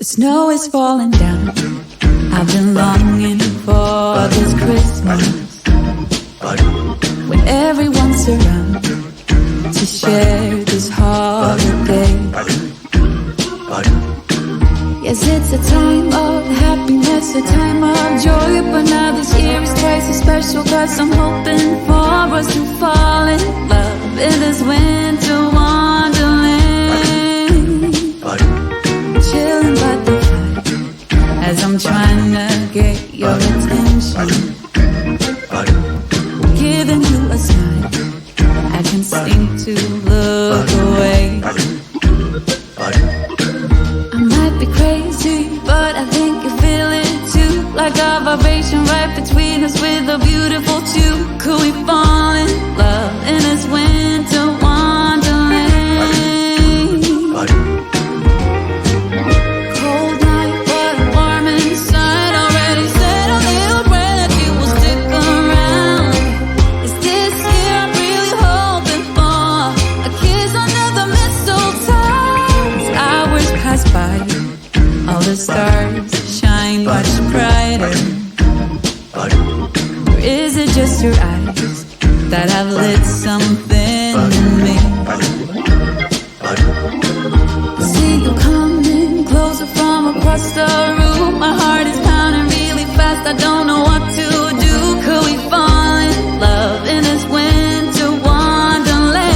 The snow is falling down. I've been longing for this Christmas, when everyone's around to share this holiday. Yes, it's a time of happiness, a time of joy, but now this year is twice as special, 'cause I'm hoping for us to fall in love in this winter wonderland. Chilling by the fire as I'm trying to get your attention, giving you a smile. I can't seem to look away. I might be crazy, but I think you feel it too, like a vibration right between us with a beautiful two. Could we fall in love in this winter wonderland? Cold night, but warm inside. Already said a little prayer that you will stick around. Is this year I'm really hoping for a kiss under the mistletoe? As hours pass by, all the stars shine much brighter. Or is it just your eyes that have lit something in me? I see you coming closer from across the room. My heart is pounding really fast, I don't know what to do. Could we fall in love in this winter wonderland?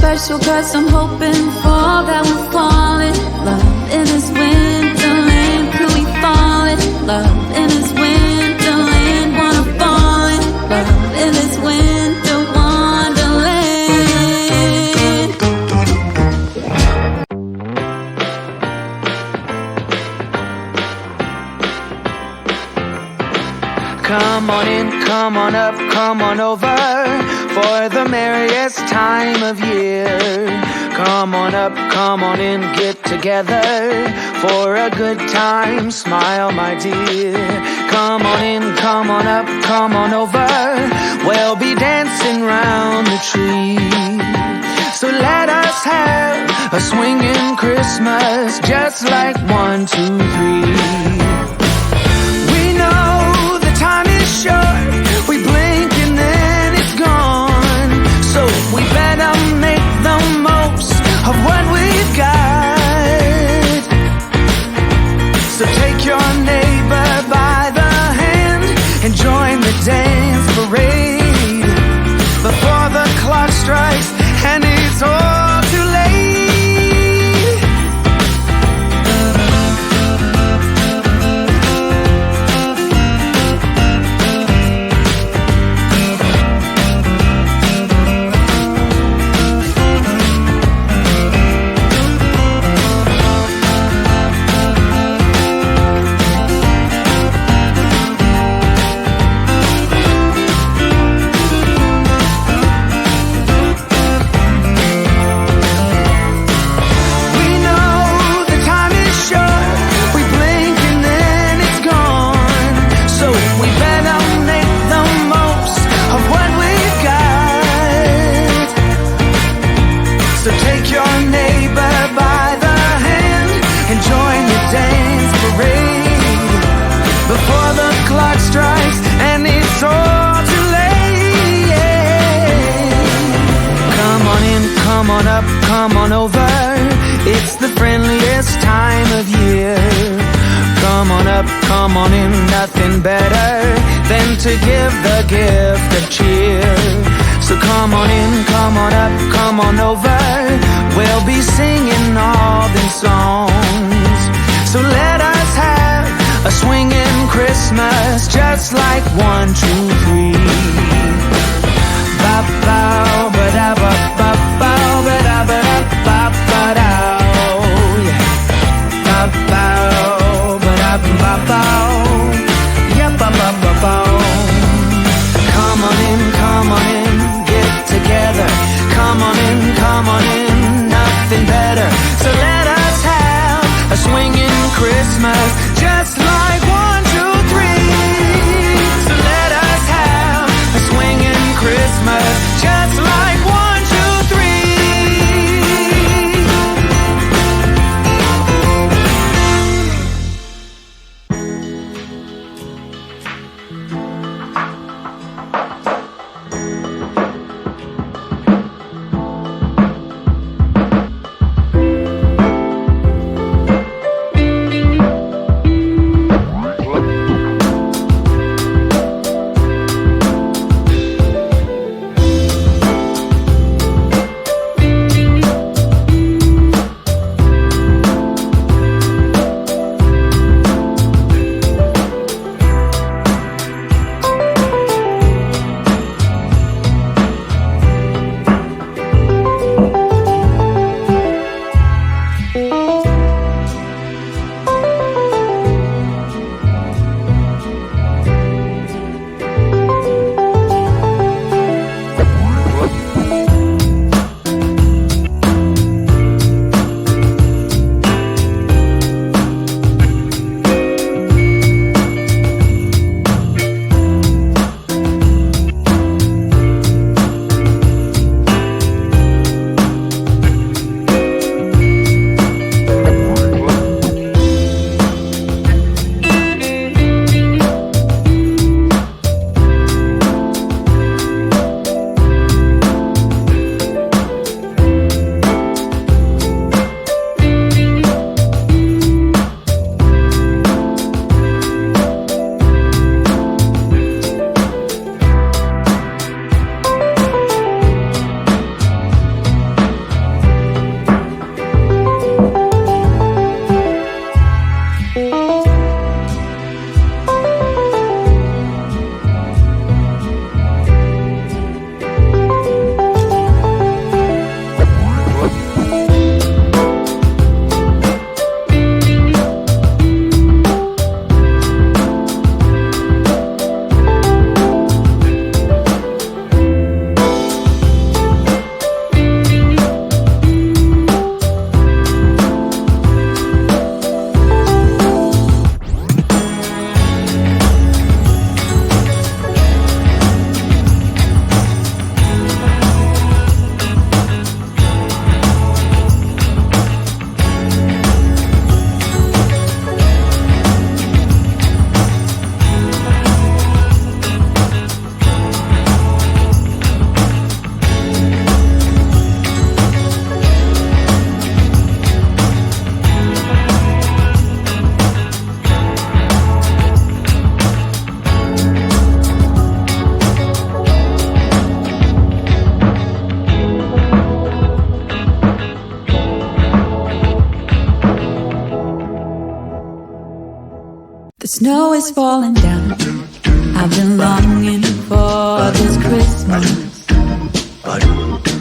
Special, 'cause I'm hoping for that we fall in love in this winterland. Could we fall in love in this winterland? Wanna fall in love in this winter wonderland. Come on in, come on up, come on over for the merriest time of year. Come on up, come on in, get together for a good time. Smile, my dear. Come on in, come on up, come on over. We'll be dancing round the tree. So let us have a swinging Christmas, just like 1, 2, 3. We know the time is short. We blink and then it's gone. So we better make the most of what we've got. So take your neighbor by the hand and join the dance parade before the clock strikes and it's all too late. up, come on in. Nothing better than to give the gift of cheer. So come on in, come on up, come on over. We'll be singing all these songs. So let us have a swinging Christmas, just like 1, 2, 3. Ba-bow, ba-da-ba-ba-bow, ba-da-ba-da-ba-ba-dow. Ba-bow, ba-da-ba-bow, yeah, ba-ba-ba-bow. Come on in, get together. Come on in, nothing better. So let us have a swinging Christmas, just like 1, 2, 3. So let us have a swinging Christmas, just like 1, 2, 3. The snow is falling down. I've been longing for this Christmas,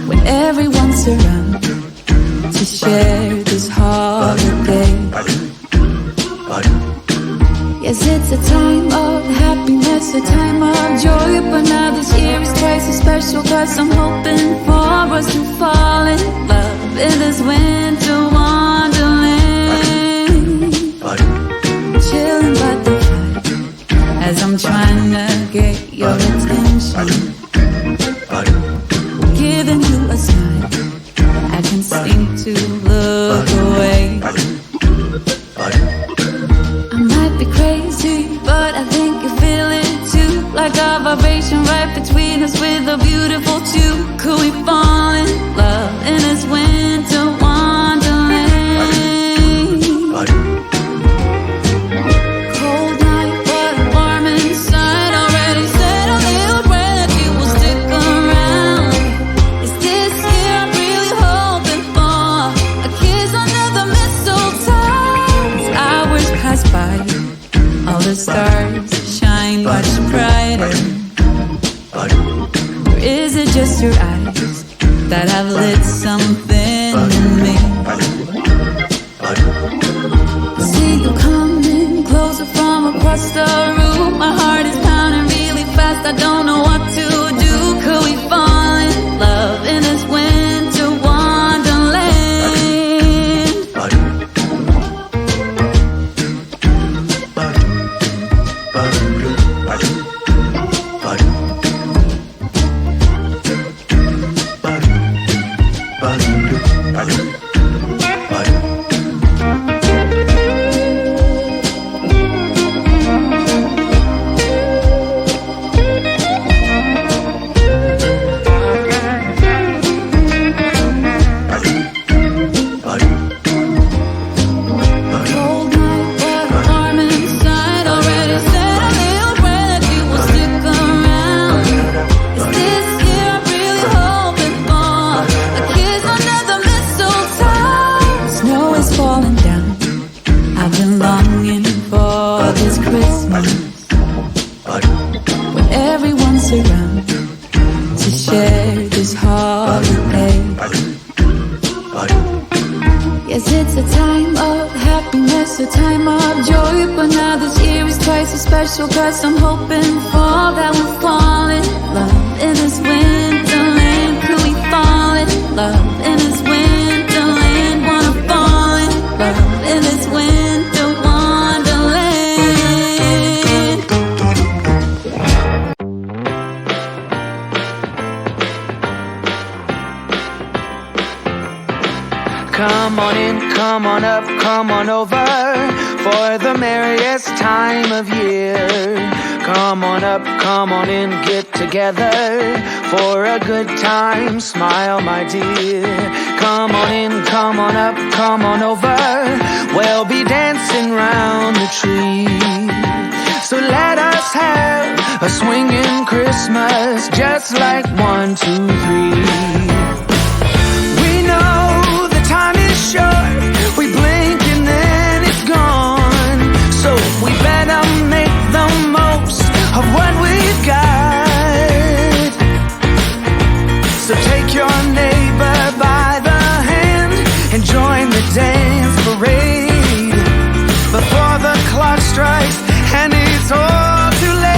when everyone's around to share this holiday. Yes, it's a time of happiness, a time of joy, but now this year is twice as special, 'cause I'm hoping for us to fall in love in this winter wonderland. Chilling by the fire as I'm trying to get your attention, giving you a smile. I can seem to look away. I might be crazy, but I think you feel it too, like a vibration right between us with a beautiful two. Could we fall in love in this winter wonderland? brighter? Or is it just your eyes that have lit something in me? I see you coming closer from across the room. My heart is pounding really fast, I don't know what to do. Could we fall in love in this winter wonderland? Cause I'm hoping for that we'll fall in love in this winterland. Could we fall in love in this winterland? Wanna fall in love in this winter wonderland. Come on in, come on up, come on over for the merriest time of year. Come on up, come on in, get together for a good time. Smile, my dear. Come on in, come on up, come on over. We'll be dancing round the tree. So let us have a swinging Christmas, just like 1, 2, 3. We know the time is short. We blink and then it's gone. So we better make the most of what we've got. So take your neighbor by the hand and join the dance parade before the clock strikes and it's all too late.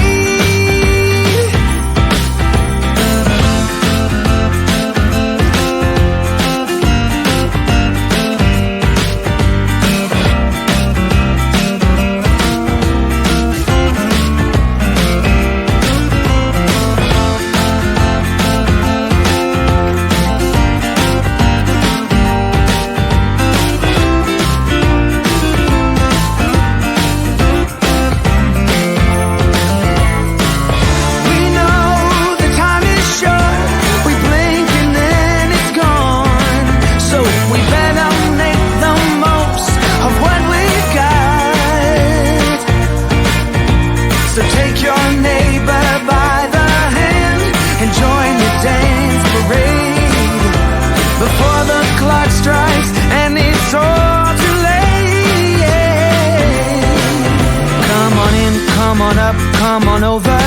Come on up, come on over.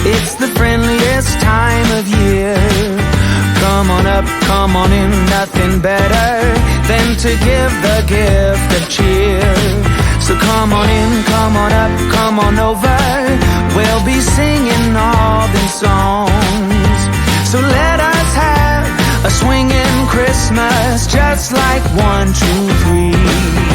It's the friendliest time of year. Come on up, come on in. Nothing better than to give the gift of cheer. So come on in, come on up, come on over. We'll be singing all these songs. So let us have a swinging Christmas, just like 1, 2, 3.